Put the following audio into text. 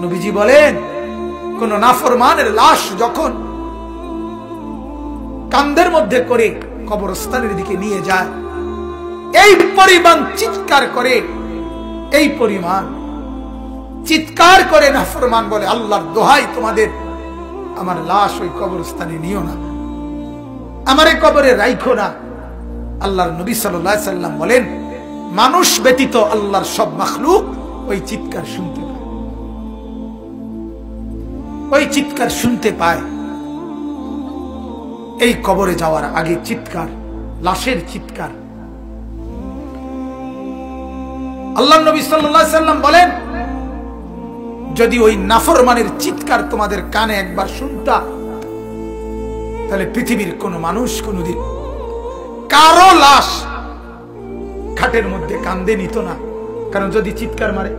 নবীজি বলেন, কোন নাফরমানের লাশ যখন কাঁধের মধ্যে করে কবরস্থানের দিকে নিয়ে যায়, এই পরিমাণ চিৎকার করে, এই পরিমাণ চিৎকার করে নাফরমান বলে, আল্লাহর দোহাই তোমাদের, আমার লাশ ওই কবরস্থানে নিও না, আমারে কবরে রাইখো না। আল্লাহর নবী সাল্লাল্লাহু আলাইহি সাল্লাম বলেন, মানুষ ব্যতীত আল্লাহর সব মাখলুক ওই চিৎকার শুনতে পায়, ওই চিৎকার শুনতে পায়। এই কবরে যাওয়ার আগে চিৎকার, লাশের চিৎকার। আল্লাহর নবী সাল্লাল্লাহু আলাইহি সাল্লাম বলেন, যদি ওই নাফরমানের চিৎকার তোমাদের কানে একবার শুনতা, তাহলে পৃথিবীর কোন মানুষ কোনদিন কারো লাশ খাটের মধ্যে কান্দে নিত না। কারণ যদি চিৎকার মারে